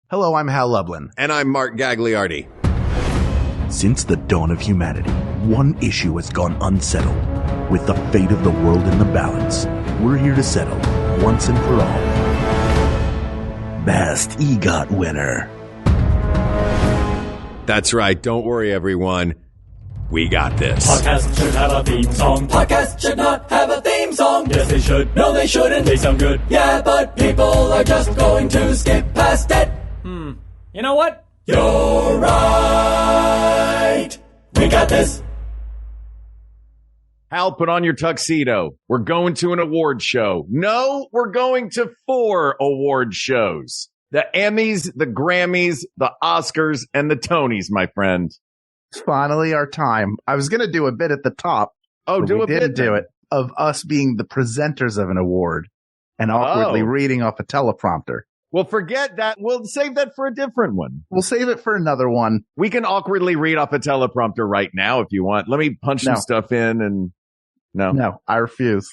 Hello, I'm Hal Lublin. And I'm Mark Gagliardi. Since the dawn of humanity, one issue has gone unsettled. With the fate of the world in the balance, we're here to settle, once and for all. Best EGOT winner. That's right. Don't worry, everyone. We got this. Podcast should have a theme song. Podcast should not have a theme song. Yes, they should. No, they shouldn't. They sound good. Yeah, but people are just going to skip past it. You know what? You're right. We got this. Hal, put on your tuxedo. We're going to an award show. No, we're going to 4 award shows. The Emmys, the Grammys, the Oscars, and the Tonys, my friend. It's finally our time. I was going to do a bit at the top. Oh, do a bit. Didn't do it. Of us being the presenters of an award and awkwardly reading off a teleprompter. Well, forget that. We'll save that for a different one. We'll save it for another one. We can awkwardly read off a teleprompter right now if you want. Let me punch some stuff in and... No, I refuse.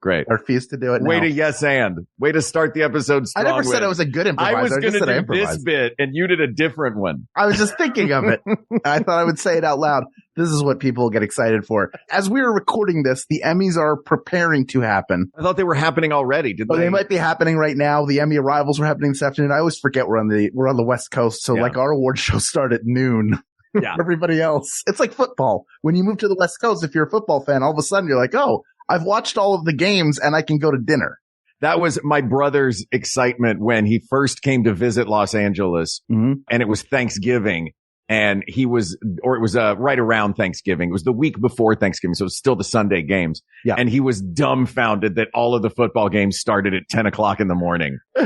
Great. I refuse to do it now. Way to yes and. Way to start the episode strong. I never said I was a good improviser. I was going to do this bit, and you did a different one. I was just thinking of it. I thought I would say it out loud. This is what people get excited for. As we are recording this, the Emmys are preparing to happen. I thought they were happening already. Did they? They might be happening right now. The Emmy arrivals were happening this afternoon. I always forget we're on the West Coast. So like our award shows start at noon. Yeah. Everybody else. It's like football. When you move to the West Coast, if you're a football fan, all of a sudden you're like, oh, I've watched all of the games and I can go to dinner. That was my brother's excitement when he first came to visit Los Angeles, and it was Thanksgiving, and it was right around Thanksgiving. It was the week before Thanksgiving, so it was still the Sunday games. Yeah. And he was dumbfounded that all of the football games started at 10 o'clock in the morning. He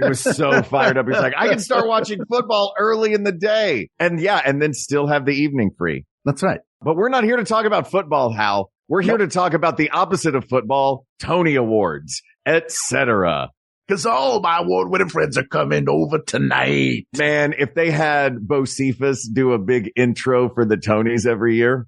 was so fired up. He's like, I can start watching football early in the day. And then still have the evening free. That's right. But we're not here to talk about football, Hal. We're here to talk about the opposite of football, Tony Awards, etc. Because all my award-winning friends are coming over tonight. Man, if they had Bo Cephas do a big intro for the Tonys every year.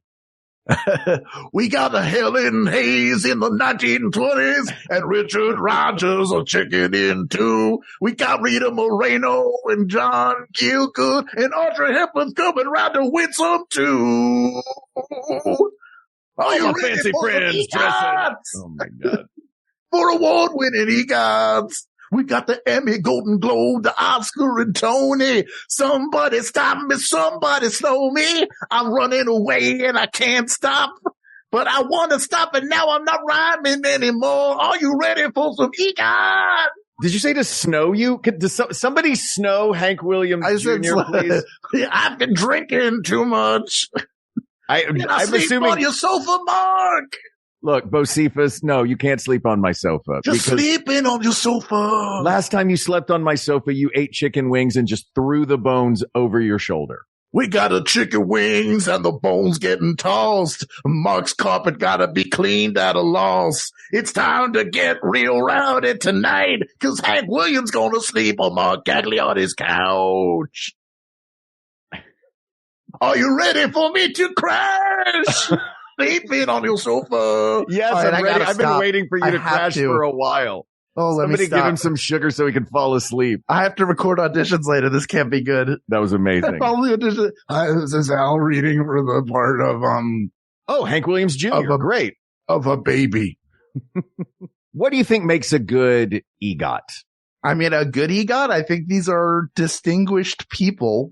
We got a Helen Hayes in the 1920s, and Richard Rogers are checking in too. We got Rita Moreno and John Gielgud, and Audrey Hepburn's coming around to win some too. Are you ready fancy for friends dressing? Oh my God. For award-winning EGOTs. We got the Emmy, Golden Globe, the Oscar, and Tony. Somebody stop me, somebody slow me. I'm running away and I can't stop. But I want to stop and now I'm not rhyming anymore. Are you ready for some EGOT? Did you say to snow you? Does somebody snow Hank Williams Jr., please? I've been drinking too much. I'm sleep assuming on your sofa, Mark. Look, Bo Cephas, no, you can't sleep on my sofa. Just sleeping on your sofa. Last time you slept on my sofa, you ate chicken wings and just threw the bones over your shoulder. We got the chicken wings and the bones getting tossed. Mark's carpet gotta be cleaned at a loss. It's time to get real rowdy tonight, 'cause Hank Williams gonna sleep on Mark Gagliardi's couch. Are you ready for me to crash? Sleeping on your sofa. Yes, right, I'm ready. I've been waiting for you to crash for a while. Oh, let Somebody me stop. give him some sugar so he can fall asleep. I have to record auditions later. This can't be good. That was amazing. This is Al reading for the part of Hank Williams Jr. Great. Of a baby. What do you think makes a good EGOT? I mean, a good EGOT, I think these are distinguished people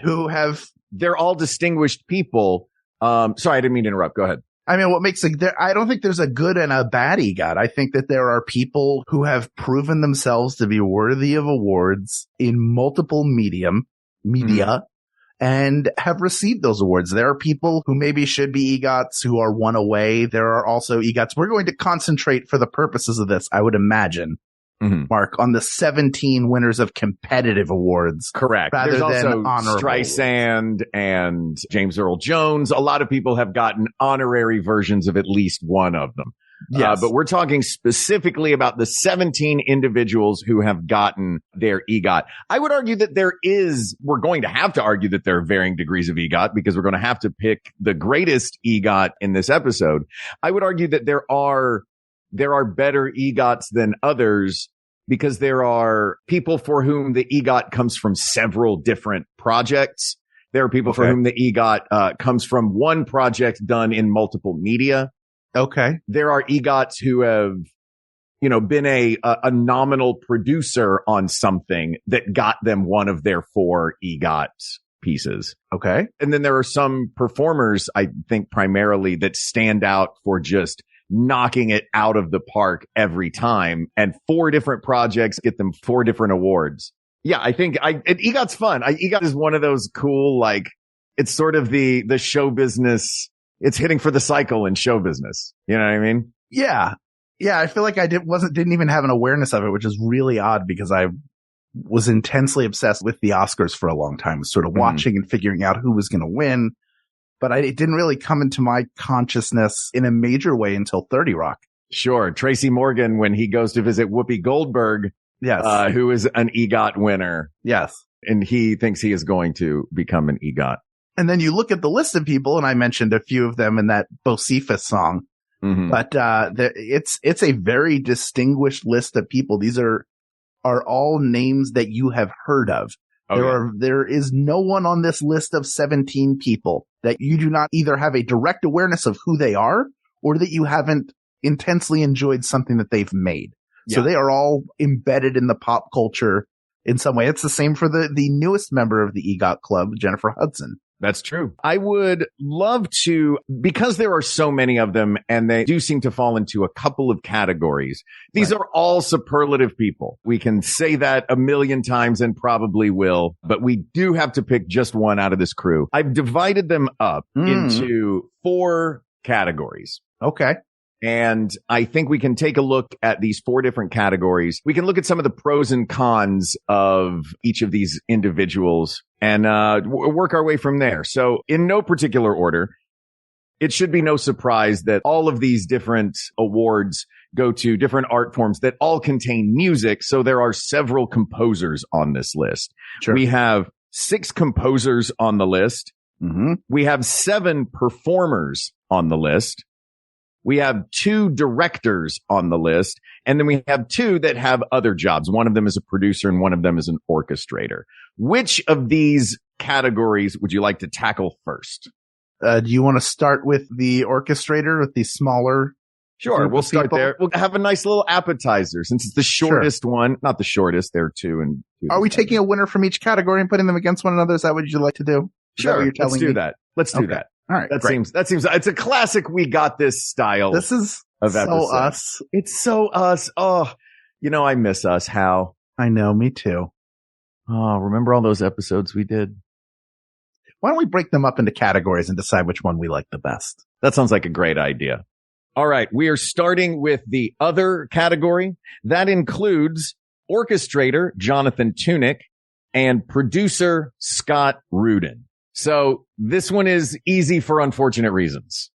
who have... They're all distinguished people. Sorry, I didn't mean to interrupt. Go ahead. I mean, what makes I don't think there's a good and a bad EGOT. I think that there are people who have proven themselves to be worthy of awards in multiple media, and have received those awards. There are people who maybe should be EGOTs who are one away. There are also EGOTs. We're going to concentrate for the purposes of this, I would imagine, Mark, on the 17 winners of competitive awards. Correct. Rather There's than also honorable Streisand and James Earl Jones. A lot of people have gotten honorary versions of at least one of them. Yes. But we're talking specifically about the 17 individuals who have gotten their EGOT. I would argue that we're going to have to argue that there are varying degrees of EGOT because we're going to have to pick the greatest EGOT in this episode. I would argue that there are better EGOTs than others because there are people for whom the EGOT comes from several different projects. There are people for whom the EGOT comes from one project done in multiple media. Okay. There are EGOTs who have, been a nominal producer on something that got them one of their 4 EGOT pieces. Okay. And then there are some performers, I think primarily, that stand out for just knocking it out of the park every time. And 4 different projects get them 4 different awards. Yeah, I think EGOT's fun. EGOT is one of those cool, it's sort of the show business. It's hitting for the cycle in show business. You know what I mean? Yeah. Yeah. I feel like I didn't even have an awareness of it, which is really odd because I was intensely obsessed with the Oscars for a long time, sort of watching and figuring out who was going to win. But it didn't really come into my consciousness in a major way until 30 Rock. Sure. Tracy Morgan, when he goes to visit Whoopi Goldberg, yes, who is an EGOT winner. Yes. And he thinks he is going to become an EGOT. And then you look at the list of people, and I mentioned a few of them in that Bocephus song. Mm-hmm. But it's a very distinguished list of people. These are all names that you have heard of. There is no one on this list of 17 people that you do not either have a direct awareness of who they are or that you haven't intensely enjoyed something that they've made. Yeah. So they are all embedded in the pop culture in some way. It's the same for the newest member of the EGOT club, Jennifer Hudson. That's true. I would love to, because there are so many of them and they do seem to fall into a couple of categories. These are all superlative people. We can say that a million times and probably will, but we do have to pick just one out of this crew. I've divided them up into 4 categories. Okay. And I think we can take a look at these 4 different categories. We can look at some of the pros and cons of each of these individuals and work our way from there. So in no particular order, it should be no surprise that all of these different awards go to different art forms that all contain music. So there are several composers on this list. Sure. We have 6 composers on the list. Mm-hmm. We have 7 performers on the list. We have 2 directors on the list, and then we have 2 that have other jobs. One of them is a producer and one of them is an orchestrator. Which of these categories would you like to tackle first? Do you want to start with the orchestrator, with the smaller? Sure, we'll start there. We'll have a nice little appetizer since it's the shortest one. Not the shortest, there are 2 and 2. Are we taking a winner from each category and putting them against one another? Is that what you'd like to do? Sure, let's do that. Let's do that. All right. That seems, it's a classic. We got this style. This is of so episode. us. It's so us. Oh, I miss us. How? I know. Me too. Oh, remember all those episodes we did? Why don't we break them up into categories and decide which one we like the best? That sounds like a great idea. All right. We are starting with the other category. That includes orchestrator Jonathan Tunick and producer Scott Rudin. So this one is easy for unfortunate reasons.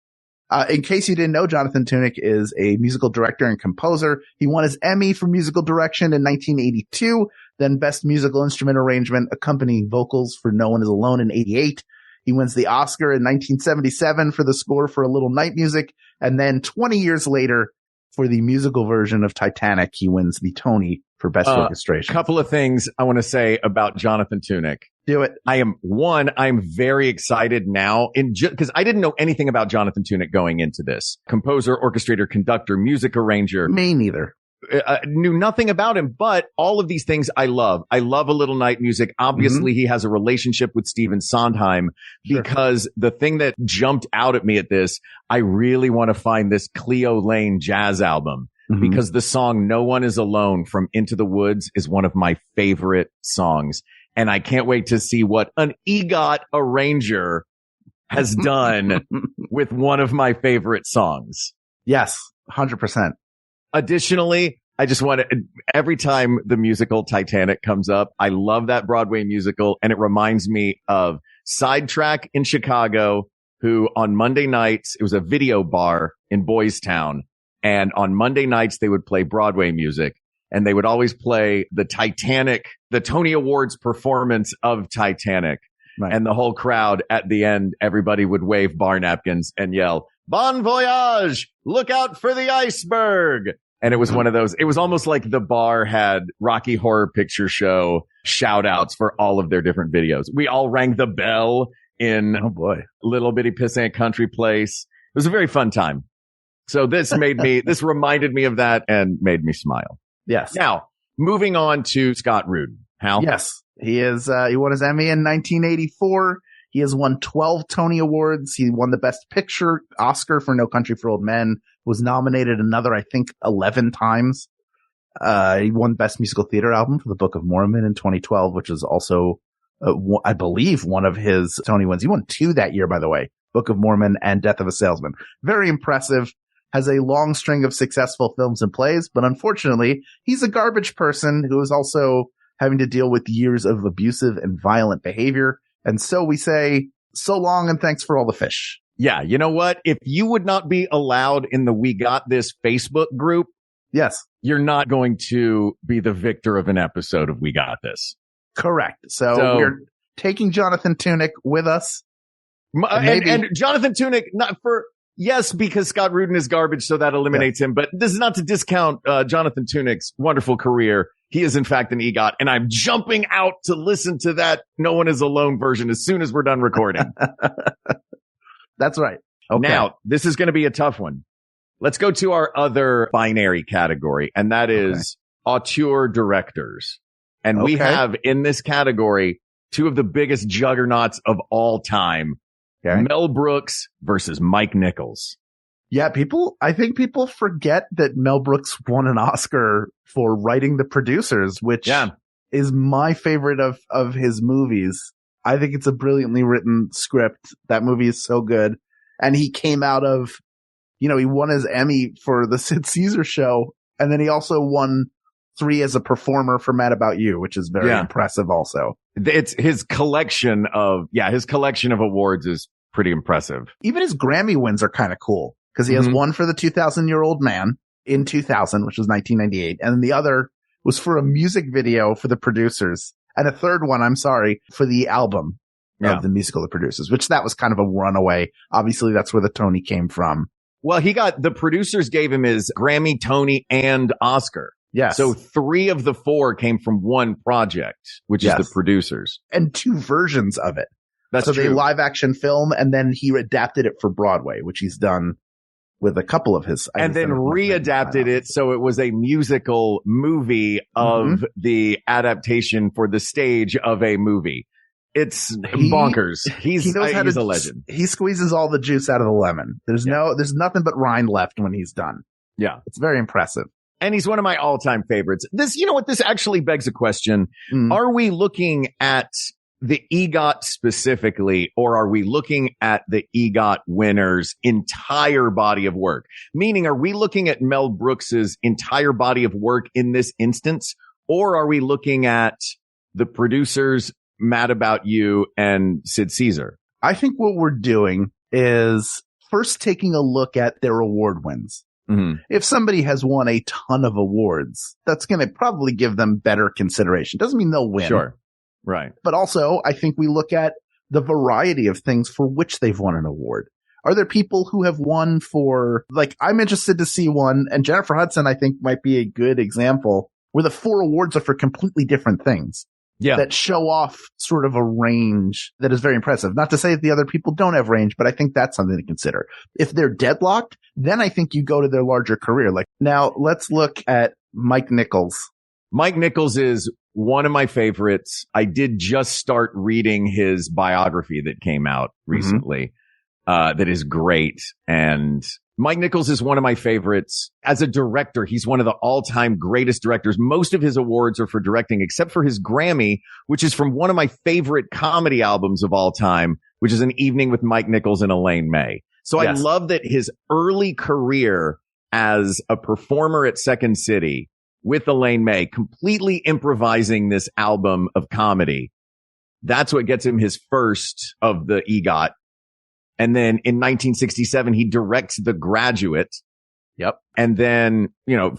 In case you didn't know, Jonathan Tunick is a musical director and composer. He won his Emmy for musical direction in 1982, then Best Musical Instrument Arrangement, accompanying vocals for No One Is Alone in 88. He wins the Oscar in 1977 for the score for A Little Night Music. And then 20 years later, for the musical version of Titanic, he wins the Tony for Best Orchestration. A couple of things I want to say about Jonathan Tunick. Do it. I'm very excited now because I didn't know anything about Jonathan Tunick going into this. Composer, orchestrator, conductor, music arranger. Me neither. Knew nothing about him, but all of these things I love. I love A Little Night Music. Obviously, he has a relationship with Stephen Sondheim because the thing that jumped out at me at this, I really want to find this Cleo Lane jazz album because the song No One Is Alone from Into the Woods is one of my favorite songs. And I can't wait to see what an EGOT arranger has done with one of my favorite songs. Yes, 100%. Additionally, I just want to, every time the musical Titanic comes up, I love that Broadway musical. And it reminds me of Sidetrack in Chicago, who on Monday nights, it was a video bar in Boys Town. And on Monday nights, they would play Broadway music. And they would always play the Titanic, the Tony Awards performance of Titanic. Right. And the whole crowd at the end, everybody would wave bar napkins and yell, "Bon voyage! Look out for the iceberg!" And it was one of those, it was almost like the bar had Rocky Horror Picture Show shout outs for all of their different videos. We all rang the bell in Little Bitty Pissant Country Place. It was a very fun time. So this this reminded me of that and made me smile. Yes. Now, moving on to Scott Rudin. Hal? Yes. He won his Emmy in 1984. He has won 12 Tony Awards. He won the Best Picture Oscar for No Country for Old Men, was nominated another, I think, 11 times. He won Best Musical Theater Album for the Book of Mormon in 2012, which is also, I believe, one of his Tony wins. He won 2 that year, by the way, Book of Mormon and Death of a Salesman. Very impressive. Has a long string of successful films and plays, but unfortunately, he's a garbage person who is also having to deal with years of abusive and violent behavior. And so we say, so long and thanks for all the fish. Yeah. You know what? If you would not be allowed in the We Got This Facebook group, yes, you're not going to be the victor of an episode of We Got This. Correct. So we're taking Jonathan Tunick with us. And Jonathan Tunick, yes, because Scott Rudin is garbage, so that eliminates him. But this is not to discount Jonathan Tunick's wonderful career. He is, in fact, an EGOT, and I'm jumping out to listen to that No One Is Alone version as soon as we're done recording. That's right. Okay. Now, this is going to be a tough one. Let's go to our other binary category, and that is auteur directors. And we have in this category 2 of the biggest juggernauts of all time. Mel Brooks versus Mike Nichols. Yeah, I think people forget that Mel Brooks won an Oscar for writing The Producers, which is my favorite of his movies. I think it's a brilliantly written script. That movie is so good. And he came out of, he won his Emmy for the Sid Caesar Show. And then he also won 3 as a performer for Mad About You, which is very impressive also. It's his collection of awards is pretty impressive. Even his Grammy wins are kind of cool because he has one for The 2,000-Year-Old Man in 2000, which was 1998. And then the other was for a music video for The Producers. And a third one, for the album of the musical The Producers, which that was kind of a runaway. Obviously, that's where the Tony came from. Well, The Producers gave him his Grammy, Tony, and Oscar. Yes. So 3 of the 4 came from one project, which is The Producers. And 2 versions of it. That's true. The live action film, and then he adapted it for Broadway, which he's done with a couple of his. And then readapted it so it was a musical movie of the adaptation for the stage of a movie. It's bonkers. He's a legend. He squeezes all the juice out of the lemon. There's nothing but rind left when he's done. Yeah. It's very impressive. And he's one of my all-time favorites. This actually begs a question. Are we looking at the EGOT specifically, or are we looking at the EGOT winner's entire body of work? Meaning, are we looking at Mel Brooks's entire body of work in this instance, or are we looking at The Producers, Mad About You, and Sid Caesar? I think what we're doing is first taking a look at their award wins. If somebody has won a ton of awards, that's going to probably give them better consideration. Doesn't mean they'll win. Sure. Right. But also, I think we look at the variety of things for which they've won an award. Are there people who have won for, I'm interested to see one, and Jennifer Hudson, I think, might be a good example, where the 4 awards are for completely different things. Yeah. That show off sort of a range that is very impressive. Not to say that the other people don't have range, but I think that's something to consider. If they're deadlocked, then I think you go to their larger career. Now let's look at Mike Nichols. Mike Nichols is one of my favorites. I did just start reading his biography that came out recently. That is great. And Mike Nichols is one of my favorites. As a director, he's one of the all-time greatest directors. Most of his awards are for directing, except for his Grammy, which is from one of my favorite comedy albums of all time, which is An Evening with Mike Nichols and Elaine May. So I love that his early career as a performer at Second City with Elaine May, completely improvising this album of comedy. That's what gets him his first of the EGOT. And then in 1967, he directs The Graduate. Yep. And then,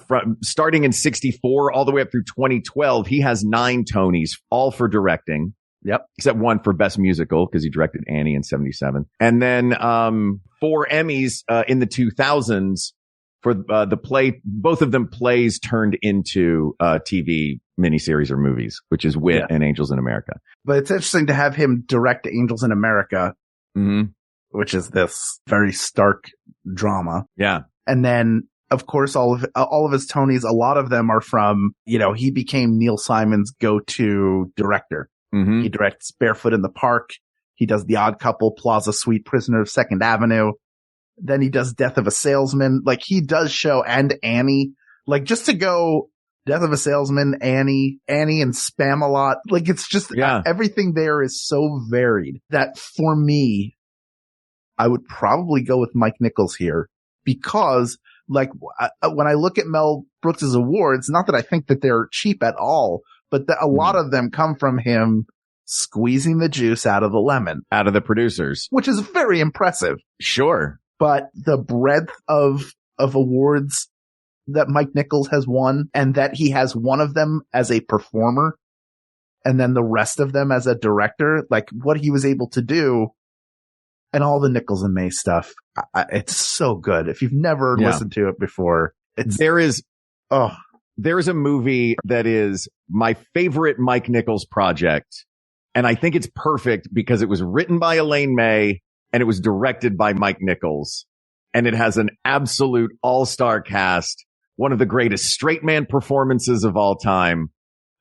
from starting in 64 all the way up through 2012, he has 9 Tonys, all for directing. Yep. Except one for Best Musical, because he directed Annie in 77. And then 4 Emmys in the 2000s for the play. Both of them plays turned into TV miniseries or movies, which is Wit and Angels in America. But it's interesting to have him direct Angels in America, which is this very stark drama. Yeah. And then, of course, all of his Tonys, a lot of them are from, he became Neil Simon's go-to director. He directs Barefoot in the Park. He does The Odd Couple, Plaza Suite, Prisoner of Second Avenue. Then he does Death of a Salesman. Like, he does show, and Annie. Like, just to go Death of a Salesman, Annie and Spam-A-Lot. Like, it's just, everything there is so varied that for me, I would probably go with Mike Nichols here because, like, when I look at Mel Brooks's awards, not that I think that they're cheap at all, but that a lot of them come from him squeezing the juice out of the lemon. Out of the producers. Which is very impressive. Sure. But the breadth of awards that Mike Nichols has won, and that he has one of them as a performer, and then the rest of them as a director, like what he was able to do, and all the Nichols and May stuff, it's so good. If you've never listened to it before, there is a movie that is my favorite Mike Nichols project. And I think it's perfect because it was written by Elaine May and it was directed by Mike Nichols. And it has an absolute all-star cast. One of the greatest straight man performances of all time.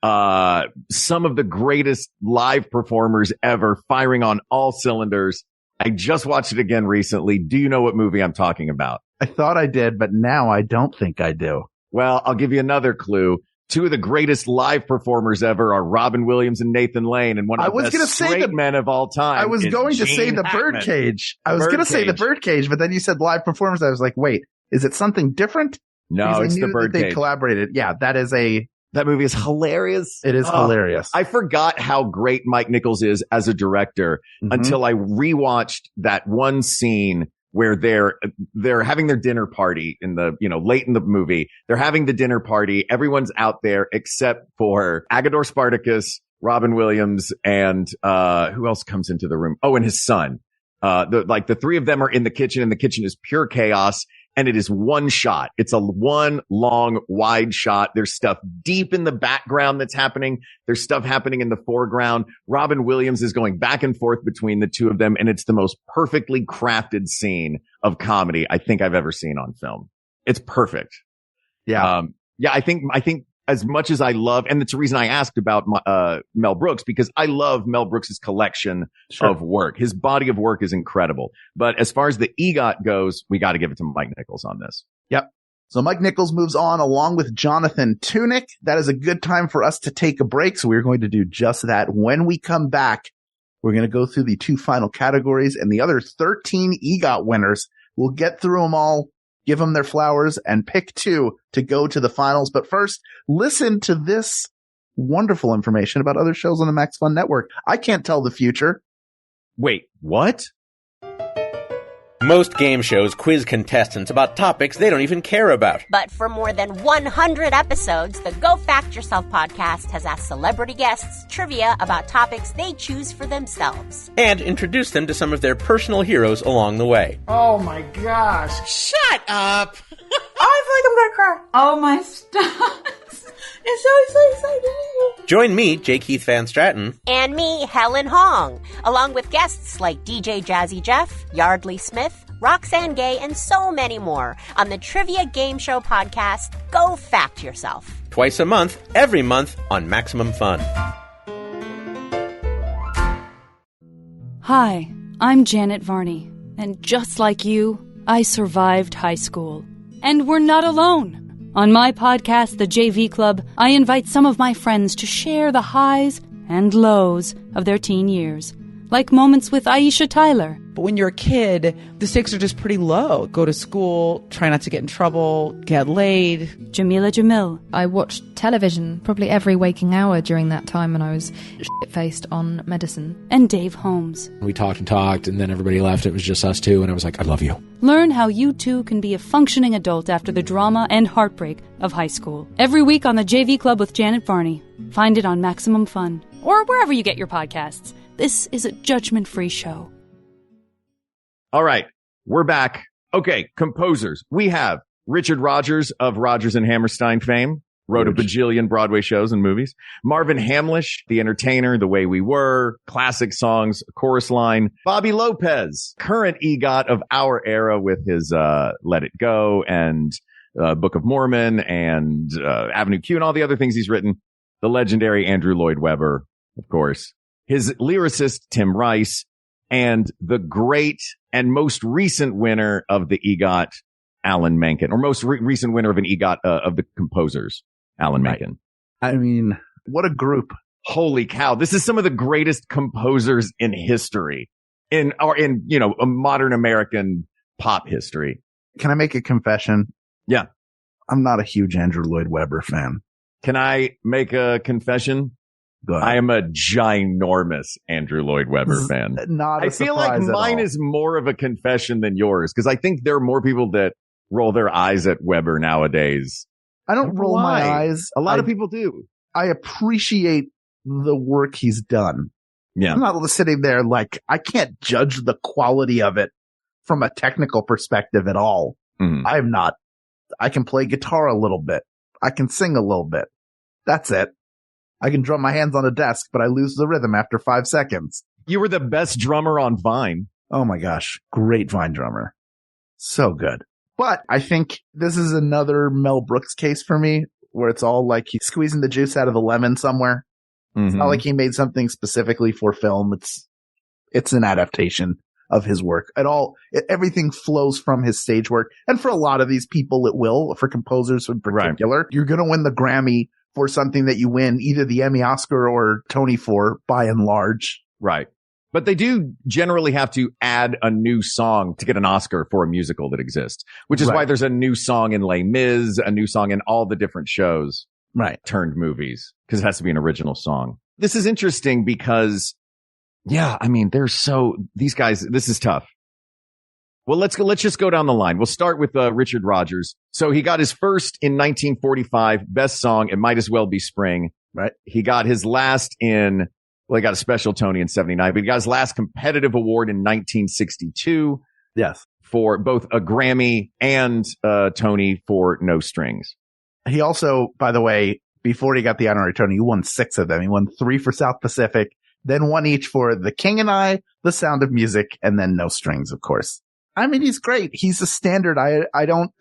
Some of the greatest live performers ever, firing on all cylinders. I just watched it again recently. Do you know what movie I'm talking about? I thought I did, but now I don't think I do. Well, I'll give you another clue. Two of the greatest live performers ever are Robin Williams and Nathan Lane, and one of the best straight men of all time. I was going to say The Birdcage. I was going to say The Birdcage, but then you said live performers. I was like, wait, is it something different? No, it's The Birdcage. They collaborated. Yeah, that movie is hilarious. It is hilarious. I forgot how great Mike Nichols is as a director until I rewatched that one scene where they're having their dinner party in the, late in the movie. They're having the dinner party. Everyone's out there except for Agador Spartacus, Robin Williams, and who else comes into the room? Oh, and his son. The three of them are in the kitchen, and the kitchen is pure chaos. And it is one shot. It's a one long wide shot. There's stuff deep in the background that's happening. There's stuff happening in the foreground. Robin Williams is going back and forth between the two of them. And it's the most perfectly crafted scene of comedy I think I've ever seen on film. It's perfect. Yeah. I think as much as I love, and it's the reason I asked about Mel Brooks, because I love Mel Brooks's collection of work. His body of work is incredible. But as far as the EGOT goes, we got to give it to Mike Nichols on this. Yep. So Mike Nichols moves on along with Jonathan Tunick. That is a good time for us to take a break. So we're going to do just that. When we come back, we're going to go through the two final categories and the other 13 EGOT winners. We'll get through them all, give them their flowers, and pick two to go to the finals. But first, listen to this wonderful information about other shows on the Max Fun Network. I can't tell the future. Wait, what? Most game shows quiz contestants about topics they don't even care about. But for more than 100 episodes, the Go Fact Yourself podcast has asked celebrity guests trivia about topics they choose for themselves. And introduced them to some of their personal heroes along the way. Oh my gosh. Shut up! I feel like I'm gonna cry. Oh my stars. It's so exciting. Join me, J. Keith Van Stratton. And me, Helen Hong. Along with guests like DJ Jazzy Jeff, Yardley Smith, Roxanne Gay, and so many more on the Trivia Game Show podcast, Go Fact Yourself. Twice a month, every month on Maximum Fun. Hi, I'm Janet Varney. And just like you, I survived high school. And we're not alone. On my podcast, The JV Club, I invite some of my friends to share the highs and lows of their teen years, like moments with Aisha Tyler. But when you're a kid, the stakes are just pretty low. Go to school, try not to get in trouble, get laid. Jamila Jamil. I watched television probably every waking hour during that time when I was shit-faced on medicine. And Dave Holmes. We talked, and then everybody left. It was just us two, and I was like, I love you. Learn how you too can be a functioning adult after the drama and heartbreak of high school. Every week on the JV Club with Janet Varney. Find it on Maximum Fun or wherever you get your podcasts. This is a judgment-free show. All right, we're back. Okay, composers. We have Richard Rodgers of Rodgers and Hammerstein fame. Wrote a bajillion Broadway shows and movies. Marvin Hamlish, The Entertainer, The Way We Were, classic songs, chorus line. Bobby Lopez, current EGOT of our era with his Let It Go and Book of Mormon and Avenue Q and all the other things he's written. The legendary Andrew Lloyd Webber, of course. His lyricist, Tim Rice, and the great and most recent winner of the EGOT, Alan Menken, or most recent winner of an EGOT of the composers. Alan Menken. I mean, what a group. Holy cow. This is some of the greatest composers in history in a modern American pop history. Can I make a confession? Yeah. I'm not a huge Andrew Lloyd Webber fan. Can I make a confession? Go ahead. I am a ginormous Andrew Lloyd Webber fan. Not a I feel like mine is more of a confession than yours because I think there are more people that roll their eyes at Webber nowadays. I don't roll my eyes. A lot of people do. I appreciate the work he's done. Yeah. I'm not sitting there like I can't judge the quality of it from a technical perspective at all. Mm-hmm. I'm not. I can play guitar a little bit. I can sing a little bit. That's it. I can drum my hands on a desk, but I lose the rhythm after 5 seconds. You were the best drummer on Vine. Oh my gosh. Great Vine drummer. So good. But I think this is another Mel Brooks case for me where it's all like he's squeezing the juice out of the lemon somewhere. Mm-hmm. It's not like he made something specifically for film. It's an adaptation of his work. Everything flows from his stage work. And for a lot of these people, it will. For composers in particular, right. You're going to win the Grammy for something that you win either the Emmy, Oscar, or Tony for, by and large. Right. But they do generally have to add a new song to get an Oscar for a musical that exists, which is why there's a new song in Les Mis, a new song in all the different shows, turned movies, because it has to be an original song. This is interesting because, yeah, I mean, these guys, this is tough. Well, let's just go down the line. We'll start with Richard Rodgers. So he got his first in 1945, best song, It Might As Well Be Spring. Right. He got his last he got a special Tony in 79, but he got his last competitive award in 1962. Yes. For both a Grammy and Tony for No Strings. He also, by the way, before he got the honorary Tony, he won 6 of them. He won 3 for South Pacific, then 1 each for The King and I, The Sound of Music, and then No Strings, of course. I mean, he's great. He's a standard. I don't,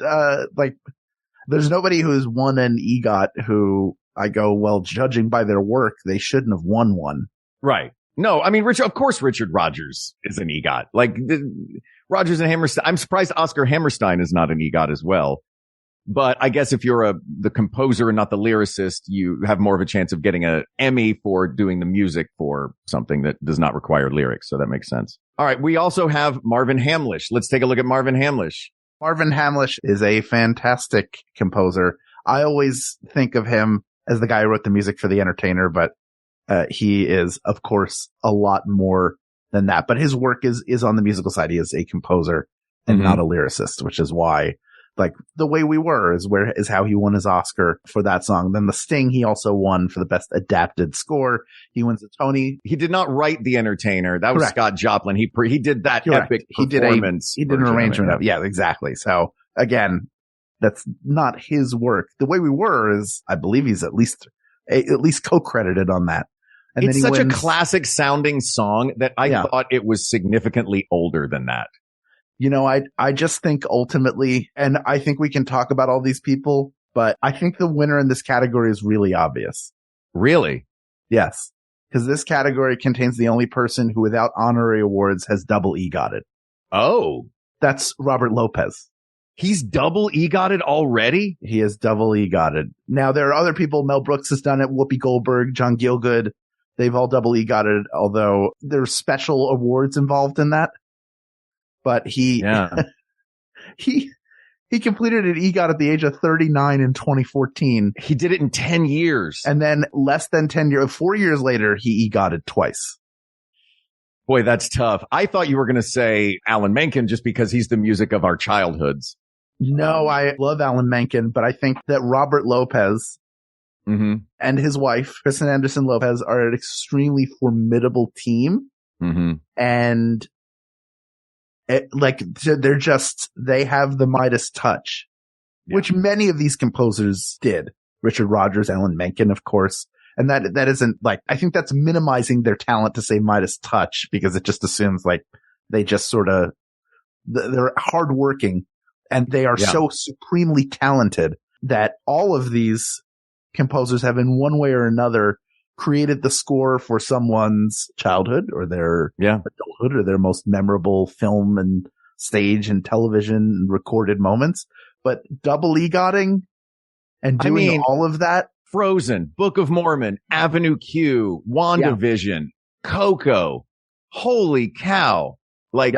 there's nobody who's won an EGOT who I go, well, judging by their work, they shouldn't have won one. Right. No, I mean, of course, Richard Rodgers is an EGOT. Like Rodgers and Hammerstein. I'm surprised Oscar Hammerstein is not an EGOT as well. But I guess if you're the composer and not the lyricist, you have more of a chance of getting an Emmy for doing the music for something that does not require lyrics. So that makes sense. All right. We also have Marvin Hamlish. Let's take a look at Marvin Hamlish. Marvin Hamlish is a fantastic composer. I always think of him as the guy who wrote the music for The Entertainer, but he is, of course, a lot more than that. But his work is on the musical side. He is a composer and not a lyricist, which is why, like, The Way We Were is how he won his Oscar for that song. Then The Sting, he also won for the best adapted score. He wins a Tony. He did not write The Entertainer. That was Scott Joplin. He did that epic performance. He did an arrangement of it. Yeah, exactly. So again, that's not his work. The Way We Were is, I believe he's at least co-credited on that. And it's such a classic sounding song that I thought it was significantly older than that. You know, I just think ultimately, and I think we can talk about all these people, but I think the winner in this category is really obvious. Really? Yes. Because this category contains the only person who without honorary awards has double EGOTed. Oh. That's Robert Lopez. He's double EGOTed already? He is double EGOTed. Now, there are other people. Mel Brooks has done it. Whoopi Goldberg, John Gielgud. They've all double EGOTed, although there's special awards involved in that. But he completed an EGOT at the age of 39 in 2014. He did it in 10 years. And then less than 10 years, 4 years later, he EGOTed twice. Boy, that's tough. I thought you were going to say Alan Menken just because he's the music of our childhoods. No, I love Alan Menken, but I think that Robert Lopez and his wife, Kristen Anderson Lopez, are an extremely formidable team. And they have the Midas touch. which many of these composers did. Richard Rodgers, Alan Menken, of course. And that isn't like, I think that's minimizing their talent to say Midas Touch, because it just assumes like they just sort of, they're hardworking and they are so supremely talented that all of these composers have in one way or another created the score for someone's childhood or their adulthood or their most memorable film and stage and television and recorded moments. But double EGOTing and doing all of that. Frozen, Book of Mormon, Avenue Q, WandaVision, Coco. Holy cow. Like,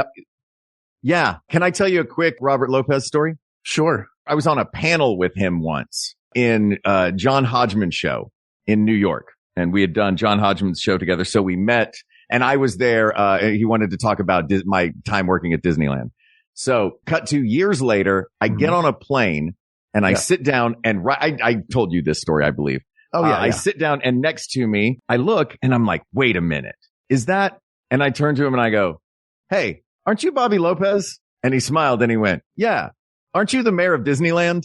Can I tell you a quick Robert Lopez story? Sure. I was on a panel with him once in John Hodgman's show in New York. And we had done John Hodgman's show together. So we met and I was there. He wanted to talk about my time working at Disneyland. So cut to years later, I get on a plane and I sit down and I told you this story, I believe. I sit down and next to me, I look and I'm like, wait a minute. Is that? And I turn to him and I go, hey, aren't you Bobby Lopez? And he smiled and he went, yeah. Aren't you the mayor of Disneyland?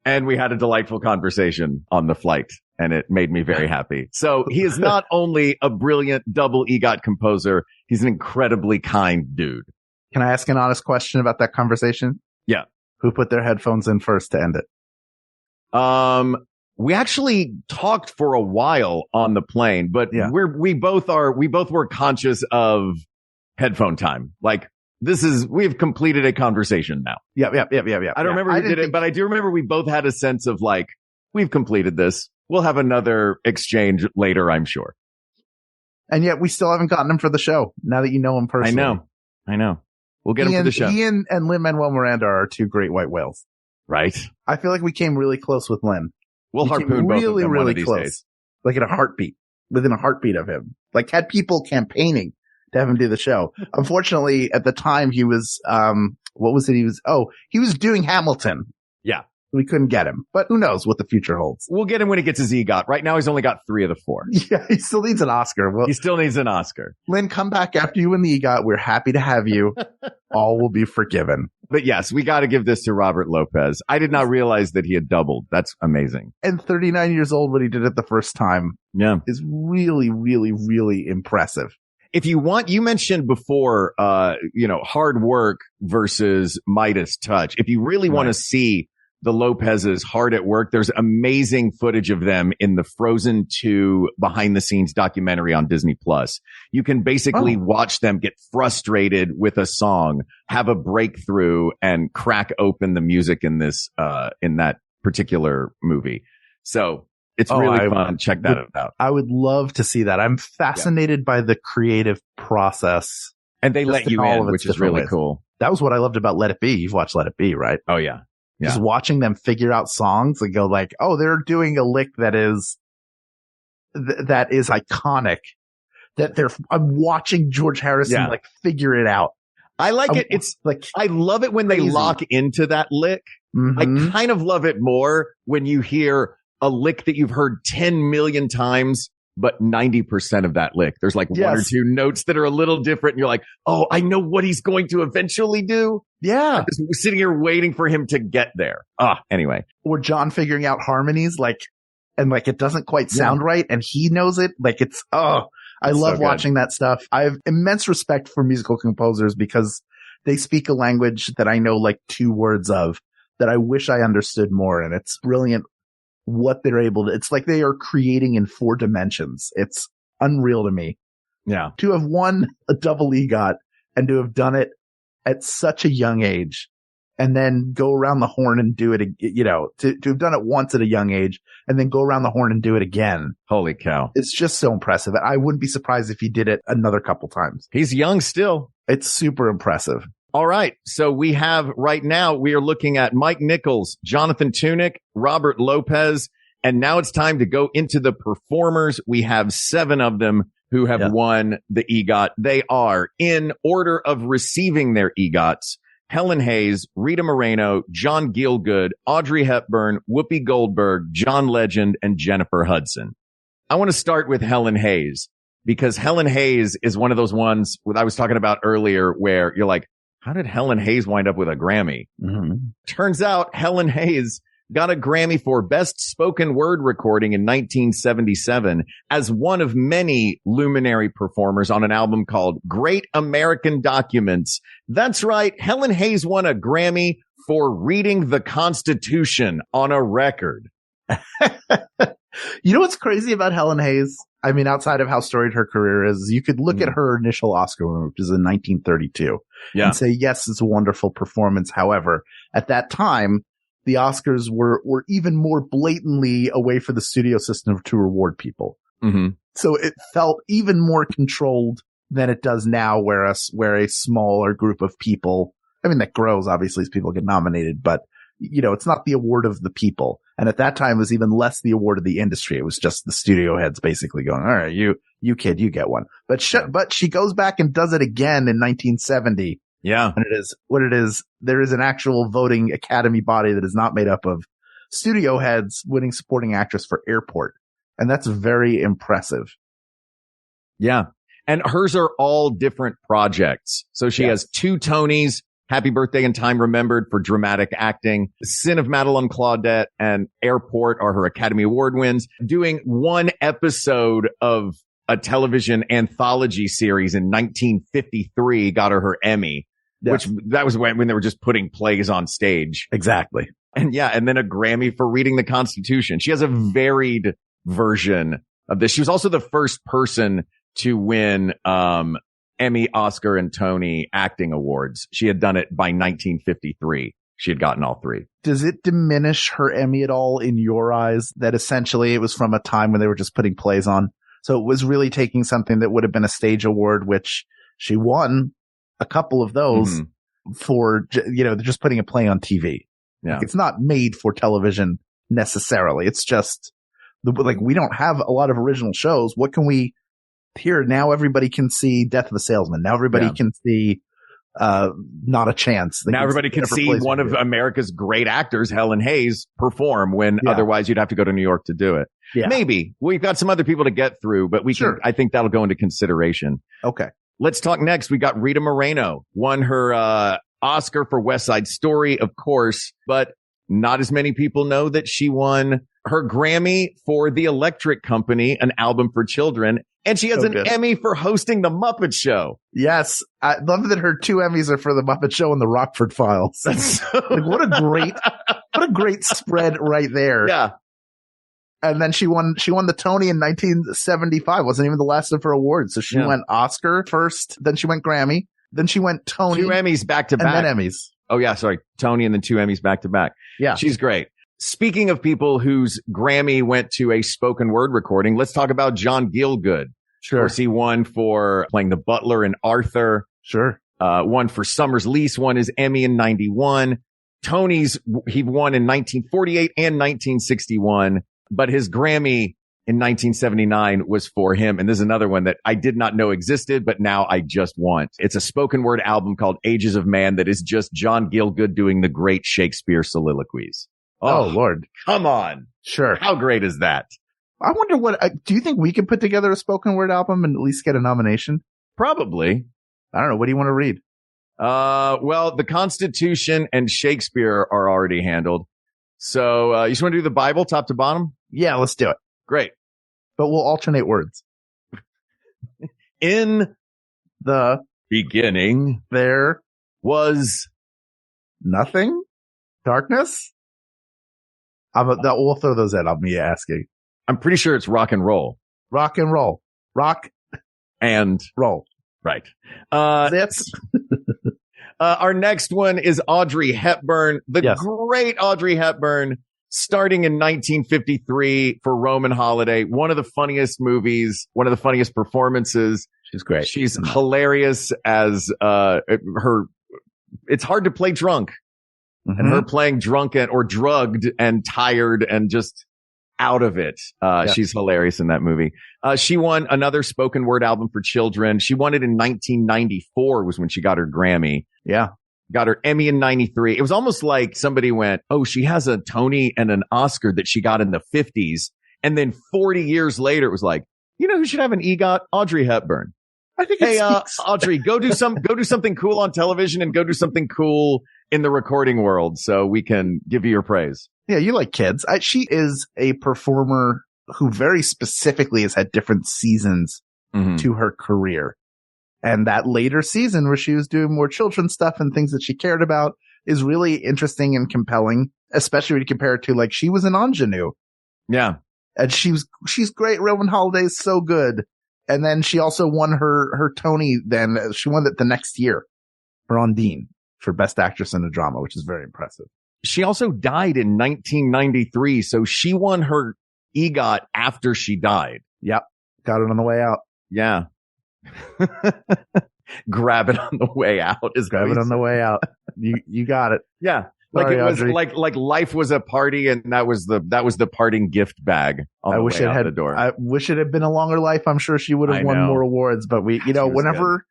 And we had a delightful conversation on the flight and it made me very happy. So he is not only a brilliant double EGOT composer, he's an incredibly kind dude. Can I ask an honest question about that conversation? Yeah. Who put their headphones in first to end it? We actually talked for a while on the plane, but we both were conscious of headphone time. Like we've completed a conversation now. Yeah. I don't remember who did it, but I do remember we both had a sense of like, we've completed this. We'll have another exchange later, I'm sure. And yet we still haven't gotten him for the show. Now that you know him personally. I know. We'll get him for the show. Ian and Lin-Manuel Miranda are two great white whales. Right. I feel like we came really close with Lin. We'll harpoon both of them one of these days. Like in a heartbeat, within a heartbeat of him. Like had people campaigning to have him do the show. Unfortunately, at the time he was, what was it? He was doing Hamilton. Yeah. We couldn't get him, but who knows what the future holds. We'll get him when he gets his EGOT. Right now, he's only got 3 of the 4. Yeah, he still needs an Oscar. He still needs an Oscar. Lynn, come back after you win the EGOT. We're happy to have you. All will be forgiven. But yes, we got to give this to Robert Lopez. I did not realize that he had doubled. That's amazing. And 39 years old when he did it the first time. Yeah. Is really, really, really impressive. If you want, you mentioned before, hard work versus Midas touch. If you really want to see the Lopez's hard at work, there's amazing footage of them in the Frozen 2 behind the scenes documentary on Disney Plus. You can basically watch them get frustrated with a song, have a breakthrough and crack open the music in this, in that particular movie. So it's really fun. Check that out. I would love to see that. I'm fascinated by the creative process. And they let you in, which is really cool. That was what I loved about Let It Be. You've watched Let It Be, right? Oh, yeah. Just watching them figure out songs and go like, oh, they're doing a lick that is iconic. I'm watching George Harrison like figure it out. I like it. It's like, I love it when they lock into that lick. I kind of love it more when you hear a lick that you've heard 10 million times, but 90% of that lick, there's like 1 or 2 notes that are a little different. And you're like, oh, I know what he's going to eventually do. Yeah. I'm just sitting here waiting for him to get there. Anyway. Or John figuring out harmonies, and it doesn't quite sound right. And he knows it. I love watching that stuff. I have immense respect for musical composers because they speak a language that I know like 2 words of that I wish I understood more. And it's brilliant what they're able to, it's like they are creating in 4 dimensions. It's unreal to me. Yeah. To have won a double EGOT and to have done it at such a young age and then go around the horn and do it, to have done it once at a young age and then go around the horn and do it again. Holy cow. It's just so impressive. I wouldn't be surprised if he did it another couple times. He's young still. It's super impressive. All right. So we are looking at Mike Nichols, Jonathan Tunick, Robert Lopez, and now it's time to go into the performers. We have 7 of them who have won the EGOT. They are in order of receiving their EGOTs: Helen Hayes, Rita Moreno, John Gielgud, Audrey Hepburn, Whoopi Goldberg, John Legend, and Jennifer Hudson. I want to start with Helen Hayes because Helen Hayes is one of those ones that I was talking about earlier where you're like, How did Helen Hayes wind up with a Grammy? Mm-hmm. Turns out Helen Hayes got a Grammy for Best Spoken Word Recording in 1977 as one of many luminary performers on an album called Great American Documents. That's right. Helen Hayes won a Grammy for reading the Constitution on a record. You know what's crazy about Helen Hayes? I mean, outside of how storied her career is, you could look at her initial Oscar win, which is in 1932, and say, yes, it's a wonderful performance. However, at that time, the Oscars were even more blatantly a way for the studio system to reward people. Mm-hmm. So it felt even more controlled than it does now, where a smaller group of people, I mean, that grows obviously as people get nominated, but you know, it's not the award of the people. And at that time, it was even less the award of the industry. It was just the studio heads basically going, all right, you kid, you get one. But she goes back and does it again in 1970. Yeah. And it is what it is. There is an actual voting academy body that is not made up of studio heads winning supporting actress for Airport. And that's very impressive. Yeah. And hers are all different projects. So she has 2 Tonys, Happy Birthday and Time Remembered for dramatic acting. Sin of Madeline Claudette and Airport are her Academy Award wins. Doing 1 episode of a television anthology series in 1953 got her Emmy, which that was when they were just putting plays on stage. Exactly. And and then a Grammy for reading the Constitution. She has a varied version of this. She was also the first person to win, Emmy, Oscar, and Tony acting awards. She had done it by 1953. She had gotten all 3. Does it diminish her Emmy at all in your eyes that essentially it was from a time when they were just putting plays on? So it was really taking something that would have been a stage award, which she won a couple of those for, just putting a play on TV. Yeah. Like, it's not made for television necessarily. It's just we don't have a lot of original shows. What can we here? Now everybody can see Death of a Salesman. Now everybody can see, Not a Chance. Now everybody can see one of America's great actors, Helen Hayes, perform when otherwise you'd have to go to New York to do it. Yeah. Maybe we've got some other people to get through, but I think that'll go into consideration. Okay. Let's talk next. We got Rita Moreno won her, Oscar for West Side Story, of course, but not as many people know that she won her Grammy for The Electric Company, an album for children. And she has an Emmy for hosting The Muppet Show. Yes. I love that her 2 Emmys are for The Muppet Show and The Rockford Files. What a great spread right there. Yeah. And then she won the Tony in 1975. Wasn't even the last of her awards. So she went Oscar first, then she went Grammy, then she went Tony. 2 Emmys back to back. And then Emmys. Oh yeah, sorry. Tony and then 2 Emmys back to back. Yeah. She's great. Speaking of people whose Grammy went to a spoken word recording, let's talk about John Gielgud. Sure. Of course, he won for playing the butler in Arthur. Sure. Won for Summer's Lease, won his Emmy in 91. Tony's, he won in 1948 and 1961, but his Grammy in 1979 was for him. And this is another one that I did not know existed, but now I just want. It's a spoken word album called Ages of Man that is just John Gielgud doing the great Shakespeare soliloquies. Oh, Lord. Come on. Sure. How great is that? I wonder do you think we could put together a spoken word album and at least get a nomination? Probably. I don't know. What do you want to read? Well, the Constitution and Shakespeare are already handled. So, you just want to do the Bible top to bottom? Yeah, let's do it. Great. But we'll alternate words. In the beginning, there was nothing. Darkness? We'll throw those at me asking. I'm pretty sure it's rock and roll. Rock and roll. Rock and roll. Right. That's our next one is Audrey Hepburn, the great Audrey Hepburn, starting in 1953 for Roman Holiday. One of the funniest movies, one of the funniest performances. She's great. She's hilarious as it's hard to play drunk. Mm-hmm. And her playing drunken or drugged and tired and just out of it. She's hilarious in that movie. She won another spoken word album for children. She won it in 1994 was when she got her Grammy. Yeah. Got her Emmy in 93. It was almost like somebody went, oh, she has a Tony and an Oscar that she got in the 50s. And then 40 years later, it was like, you know who should have an EGOT? Audrey Hepburn. I think hey, Audrey, go do something cool on television and go do something cool in the recording world so we can give you your praise. Yeah, you like kids. She is a performer who very specifically has had different seasons to her career. And that later season where she was doing more children's stuff and things that she cared about is really interesting and compelling, especially when you compare it to, like, she was an ingenue. Yeah. And she's great. Roman Holiday's so good. And then she also won her Tony. Then she won it the next year for Undine for Best Actress in a Drama, which is very impressive. She also died in 1993. So she won her EGOT after she died. Yep. Got it on the way out. Yeah. Grab it on the way out. Grab it on the way out. You got it. Yeah. Like Sorry, it was Audrey. like life was a party and that was the parting gift bag on the way out the door. I wish it had been a longer life. I'm sure she would have won more awards, but whenever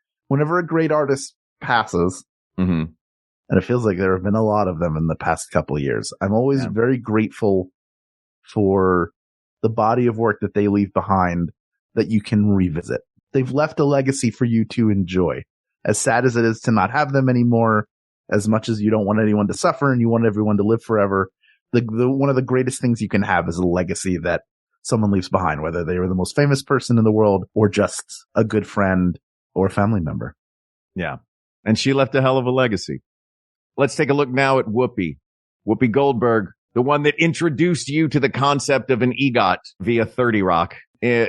a great artist passes, and it feels like there have been a lot of them in the past couple of years, I'm always very grateful for the body of work that they leave behind that you can revisit. They've left a legacy for you to enjoy. As sad as it is to not have them anymore, as much as you don't want anyone to suffer and you want everyone to live forever, the one of the greatest things you can have is a legacy that someone leaves behind, whether they were the most famous person in the world or just a good friend or a family member. Yeah. And she left a hell of a legacy. Let's take a look now at Whoopi Goldberg, the one that introduced you to the concept of an EGOT via 30 Rock.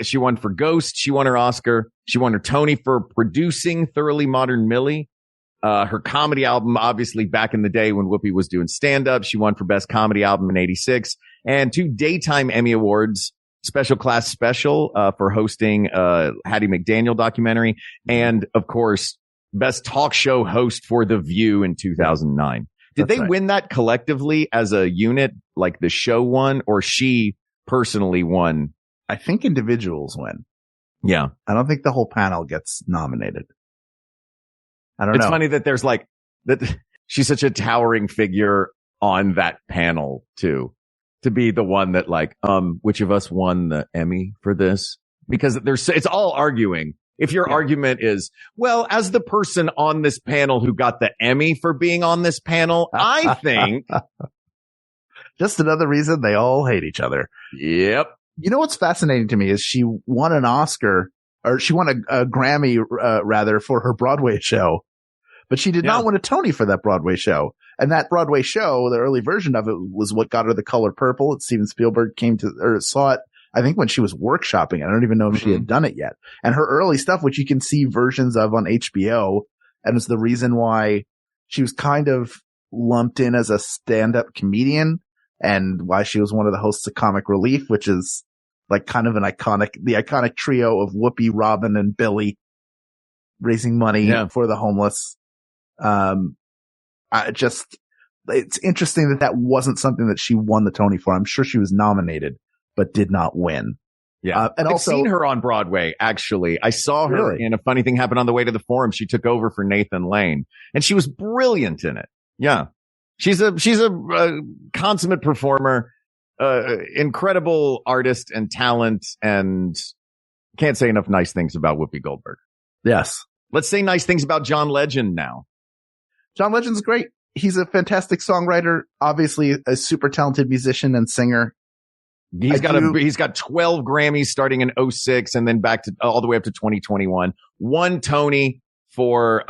She won for Ghost. She won her Oscar. She won her Tony for producing Thoroughly Modern Millie. Her comedy album, obviously back in the day when Whoopi was doing stand-up, she won for Best Comedy Album in 86, and 2 Daytime Emmy Awards, Special Class Special, for hosting, Hattie McDaniel documentary, and of course, Best Talk Show Host for The View in 2009. Did they win that collectively as a unit, like the show won, or she personally won? I think individuals win. Yeah. I don't think the whole panel gets nominated. I don't know. It's funny that there's like that she's such a towering figure on that panel too, to be the one that like, which of us won the Emmy for this? Because it's all arguing. If your argument is, well, as the person on this panel who got the Emmy for being on this panel, I think just another reason they all hate each other. Yep. You know, what's fascinating to me is she won an Oscar, or she won a Grammy, rather, for her Broadway show, but she did not win a Tony for that Broadway show. And that Broadway show, the early version of it, was what got her the color purple. And Steven Spielberg saw it, I think, when she was workshopping. I don't even know if she had done it yet. And her early stuff, which you can see versions of on HBO, and it's the reason why she was kind of lumped in as a stand-up comedian, and why she was one of the hosts of Comic Relief, which is like kind of the iconic trio of Whoopi, Robin, and Billy raising money for the homeless. It's interesting that wasn't something that she won the Tony for. I'm sure she was nominated, but did not win. Yeah. And I've seen her on Broadway, actually. I saw her and a funny thing happened on the way to the Forum. She took over for Nathan Lane and she was brilliant in it. Yeah. She's a consummate performer, incredible artist and talent, and can't say enough nice things about Whoopi Goldberg. Yes. Let's say nice things about John Legend now. John Legend's great. He's a fantastic songwriter, obviously a super talented musician and singer. He's got 12 Grammys starting in 2006 and then back to all the way up to 2021. 1 Tony for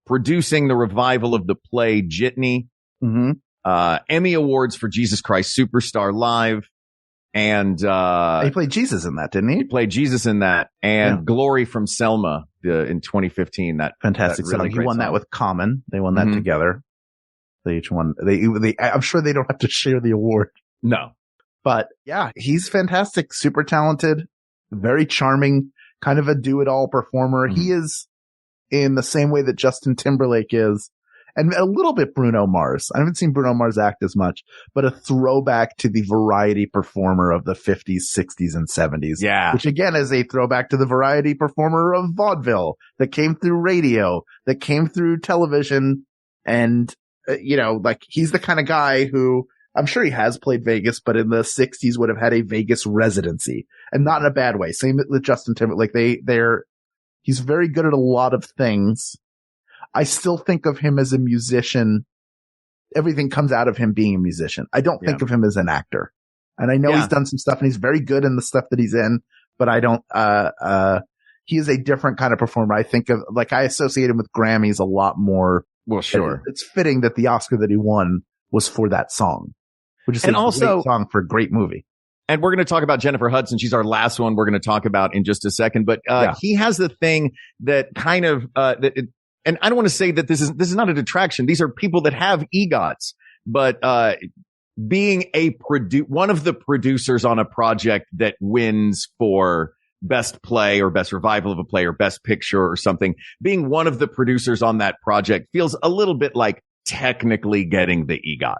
producing the revival of the play Jitney. Emmy Awards for Jesus Christ Superstar Live. And he played Jesus in that, didn't he? He played Jesus in that. And Glory from Selma in 2015. That fantastic song. He won that with Common. They won that together. They each won. I'm sure they don't have to share the award. No. But yeah, he's fantastic, super talented, very charming, kind of a do-it-all performer. He is in the same way that Justin Timberlake is, and a little bit Bruno Mars. I haven't seen Bruno Mars act as much, but a throwback to the variety performer of the 50s, 60s, and 70s. Yeah. Which again is a throwback to the variety performer of vaudeville that came through radio, that came through television. And, like he's the kind of guy who, I'm sure he has played Vegas, but in the 60s would have had a Vegas residency, and not in a bad way. Same with Justin Timberlake. They're He's very good at a lot of things. I still think of him as a musician. Everything comes out of him being a musician. I don't think of him as an actor. And I know he's done some stuff and he's very good in the stuff that he's in, but I don't, he is a different kind of performer. I think of, like, I associate him with Grammys a lot more. Well, sure. It's fitting that the Oscar that he won was for that song, which is also, great song for a great movie. And we're going to talk about Jennifer Hudson. She's our last one we're going to talk about in just a second. But he has the thing that kind of and I don't want to say that this is not a detraction. These are people that have EGOTs, but being one of the producers on a project that wins for best play or best revival of a play or best picture or something, being one of the producers on that project feels a little bit like technically getting the EGOT.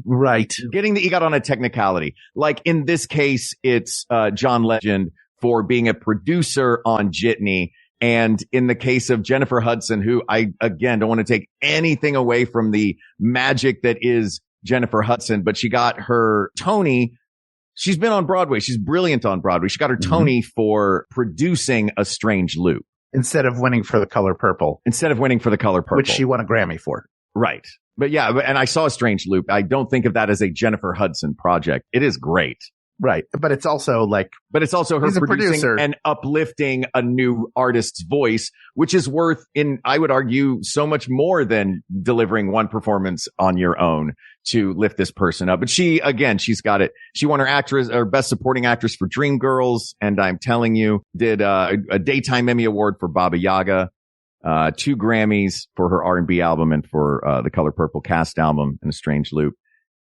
Right. Getting the EGOT on a technicality. Like in this case, it's John Legend for being a producer on Jitney. And in the case of Jennifer Hudson, who I, again, don't want to take anything away from the magic that is Jennifer Hudson, but she got her Tony. She's been on Broadway. She's brilliant on Broadway. She got her Tony for producing A Strange Loop. Instead of winning for The Color Purple. Which she won a Grammy for. Right. But yeah, and I saw A Strange Loop. I don't think of that as a Jennifer Hudson project. It is great. Right. But it's also her producing producer and uplifting a new artist's voice, which is worth, I would argue, so much more than delivering one performance on your own to lift this person up. But she's got it. She won her best supporting actress for Dreamgirls. And I'm telling you, did a Daytime Emmy Award for Baba Yaga. 2 Grammys for her R&B album and for The Color Purple cast album and A Strange Loop.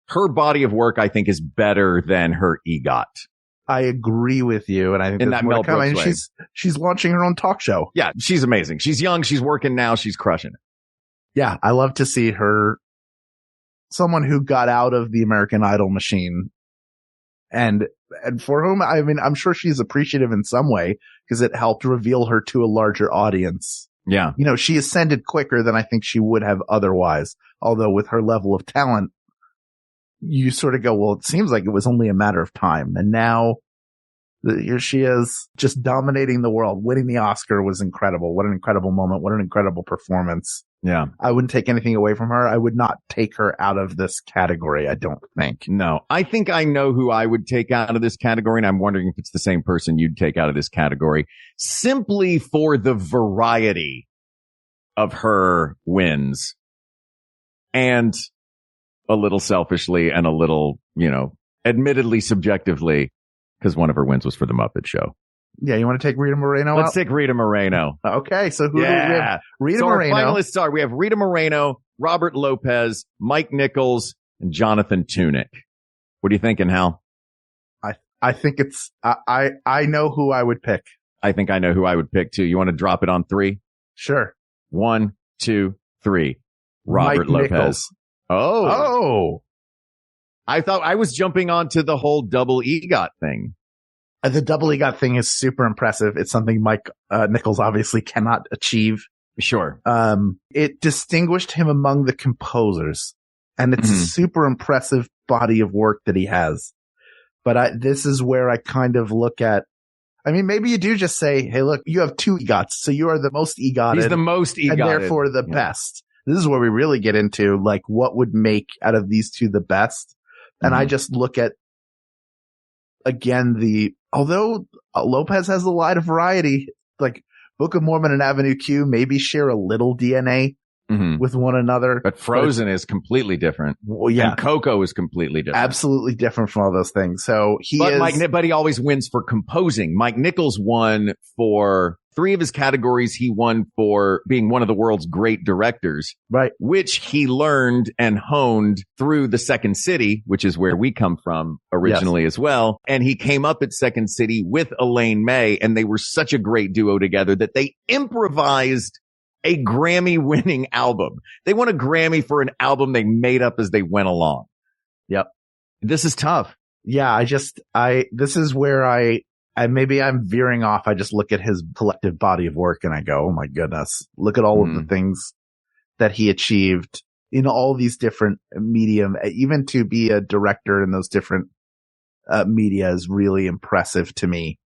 Her body of work, I think, is better than her EGOT. I agree with you, and I think in that Mel Brooks way. She's launching her own talk show. Yeah, she's amazing. She's young. She's working now. She's crushing it. Yeah, I love to see her. Someone who got out of the American Idol machine, and for whom, I mean, I'm sure she's appreciative in some way because it helped reveal her to a larger audience. Yeah. You know, she ascended quicker than I think she would have otherwise. Although with her level of talent, you sort of go, well, it seems like it was only a matter of time. And now here she is just dominating the world. Winning the Oscar was incredible. What an incredible moment. What an incredible performance. Yeah. I wouldn't take anything away from her. I would not take her out of this category, I don't think. No, I think I know who I would take out of this category, and I'm wondering if it's the same person you'd take out of this category, simply for the variety of her wins. And a little selfishly and a little, admittedly subjectively, because one of her wins was for The Muppet Show. Yeah, you want to take Rita Moreno out? Let's take Rita Moreno. Okay, so who do we have? Rita Moreno. Our finalists are, we have Rita Moreno, Robert Lopez, Mike Nichols, and Jonathan Tunick. What are you thinking, Hal? I think it's, I know who I would pick. I think I know who I would pick too. You want to drop it on 3? Sure. 1, 2, 3. Robert Lopez. Nichols. Oh. I thought I was jumping onto the whole double EGOT thing. The double EGOT thing is super impressive. It's something Mike Nichols obviously cannot achieve. Sure. It distinguished him among the composers, and it's a super impressive body of work that he has. But this is where I kind of look at, I mean, maybe you do just say, hey, look, you have 2 EGOTs, so you are the most EGOTed. He's the most EGOTed. And therefore the best. This is where we really get into, like, what would make out of these 2 the best. And I just look at, again, although Lopez has a lot of variety, like Book of Mormon and Avenue Q maybe share a little DNA with one another. But Frozen is completely different. Well, yeah. And Coco is completely different. Absolutely different from all those things. So but he always wins for composing. Mike Nichols won for 3 of his categories. He won for being one of the world's great directors. Right. Which he learned and honed through the Second City, which is where we come from originally as well. And he came up at Second City with Elaine May, and they were such a great duo together that they improvised a Grammy-winning album. They won a Grammy for an album they made up as they went along. Yep. This is tough. Yeah, this is where maybe I'm veering off. I just look at his collective body of work and I go, oh my goodness, look at all of the things that he achieved in all these different medium. Even to be a director in those different media is really impressive to me.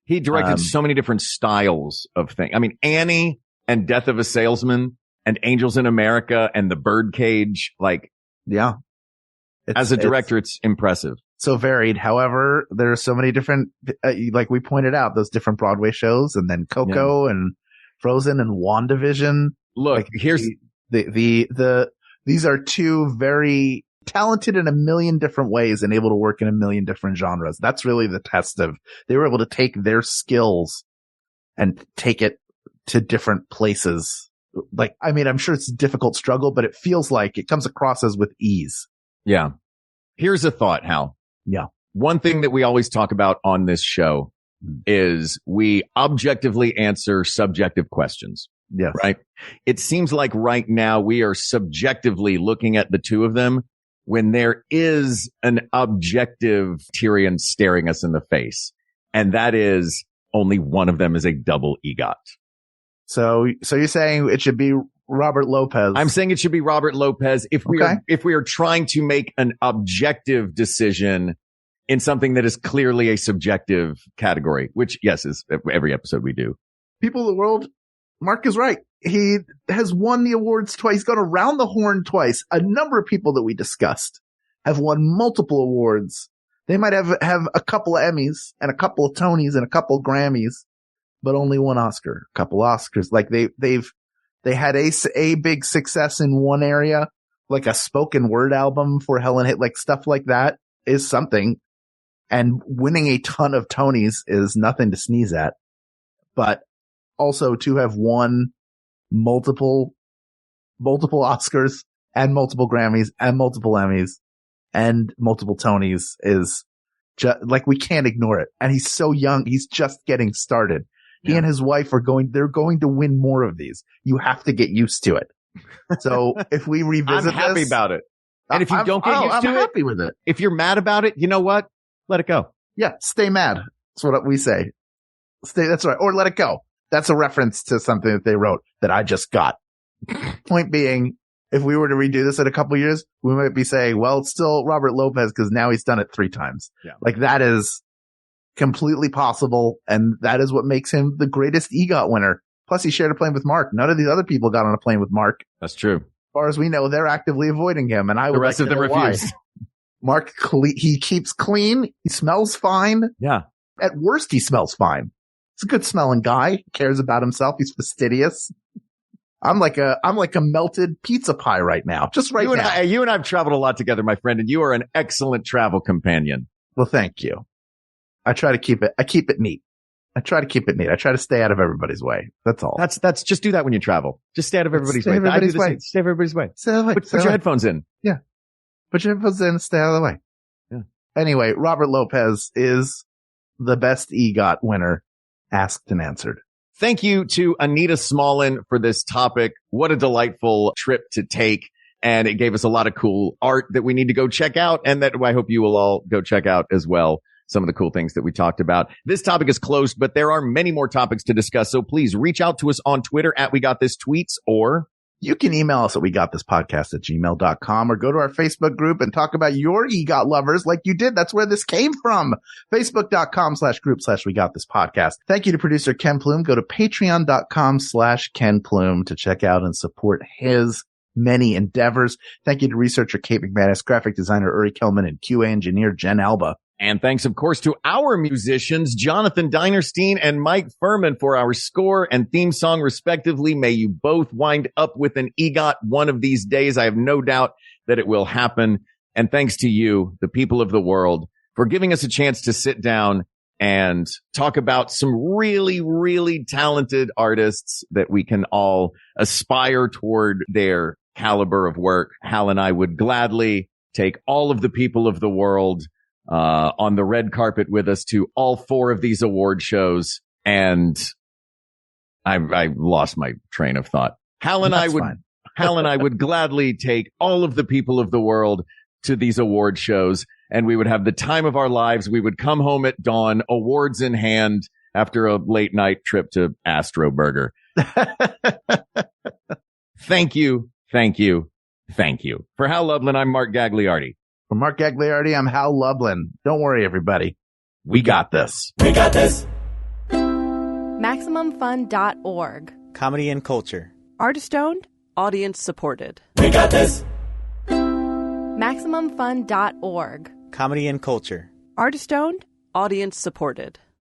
He directed so many different styles of things. I mean, Annie and Death of a Salesman and Angels in America and The Birdcage. Like, yeah. As a director, it's impressive. So varied. However, there are so many different, like we pointed out, those different Broadway shows, and then Coco and Frozen and WandaVision. Look, like, here's these are two very talented in a million different ways and able to work in a million different genres. That's really the test of, they were able to take their skills and take it to different places. Like, I mean, I'm sure it's a difficult struggle, but it feels like it comes across as with ease. Yeah. Here's a thought, Hal. Yeah. One thing that we always talk about on this show is we objectively answer subjective questions. Yes. Right? It seems like right now we are subjectively looking at the two of them when there is an objective Tyrion staring us in the face. And that is only one of them is a double EGOT. So you're saying it should be Robert Lopez? I'm saying it should be Robert Lopez if we are trying to make an objective decision in something that is clearly a subjective category, which yes, is every episode we do. People of the world, Mark is right. He has won the awards twice. He's gone around the horn twice. A number of people that we discussed have won multiple awards. They might have a couple of Emmys and a couple of Tonys and a couple of Grammys, but only one Oscar, a couple Oscars. Like they had a big success in one area, like a spoken word album for Helen Hit, like stuff like that is something. And winning a ton of Tonys is nothing to sneeze at. But also to have won multiple Oscars and multiple Grammys and multiple Emmys and multiple Tonys is just like, we can't ignore it. And he's so young. He's just getting started. He and his wife they're going to win more of these. You have to get used to it. So if we revisit I'm happy about it. And if you don't get used to I'm happy with it. If you're mad about it, you know what? Let it go. Yeah. Stay mad. That's what we say. That's right. Or let it go. That's a reference to something that they wrote that I just got. Point being, if we were to redo this in a couple of years, we might be saying, well, it's still Robert Lopez because now he's done it 3 times. Yeah. Like that is completely possible. And that is what makes him the greatest EGOT winner. Plus he shared a plane with Mark. None of these other people got on a plane with Mark. That's true. As far as we know, they're actively avoiding him. And the rest of them refused. Mark, he keeps clean. He smells fine. Yeah. At worst, he smells fine. He's a good smelling guy. He cares about himself. He's fastidious. I'm like a melted pizza pie right now. Just right now. You and I have traveled a lot together, my friend, and you are an excellent travel companion. Well, thank you. I try to keep it neat. I try to stay out of everybody's way. That's all. That's just do that when you travel. Just stay out of everybody's way. Stay out of everybody's way. Stay out of the way. Put your headphones in. Yeah. Put your headphones in and stay out of the way. Yeah. Anyway, Robert Lopez is the best EGOT winner, asked and answered. Thank you to Anita Smallin for this topic. What a delightful trip to take. And it gave us a lot of cool art that we need to go check out, and that I hope you will all go check out as well. Some of the cool things that we talked about. This topic is closed, but there are many more topics to discuss. So please reach out to us on Twitter at WeGotThisTweets, or you can email us at WeGotThisPodcast@gmail.com, or go to our Facebook group and talk about your EGOT lovers like you did. That's where this came from. Facebook.com/group/WeGotThisPodcast. Thank you to producer Ken Plume. Go to Patreon.com/Ken Plume to check out and support his many endeavors. Thank you to researcher Kate McManus, graphic designer Uri Kelman, and QA engineer Jen Alba. And thanks, of course, to our musicians, Jonathan Dinerstein and Mike Furman, for our score and theme song, respectively. May you both wind up with an EGOT one of these days. I have no doubt that it will happen. And thanks to you, the people of the world, for giving us a chance to sit down and talk about some really, really talented artists that we can all aspire toward their caliber of work. Hal and I would gladly take all of the people of the world on the red carpet with us to all 4 of these award shows. And I lost my train of thought. Hal and I would gladly take all of the people of the world to these award shows, and we would have the time of our lives. We would come home at dawn, awards in hand, after a late night trip to Astro Burger. Thank you. Thank you. Thank you. For Hal Lublin, I'm Mark Gagliardi. For Mark Gagliardi, I'm Hal Lublin. Don't worry, everybody. We got this. We got this. MaximumFun.org. Comedy and culture. Artist owned. Audience supported. We got this. MaximumFun.org. Comedy and culture. Artist owned. Audience supported.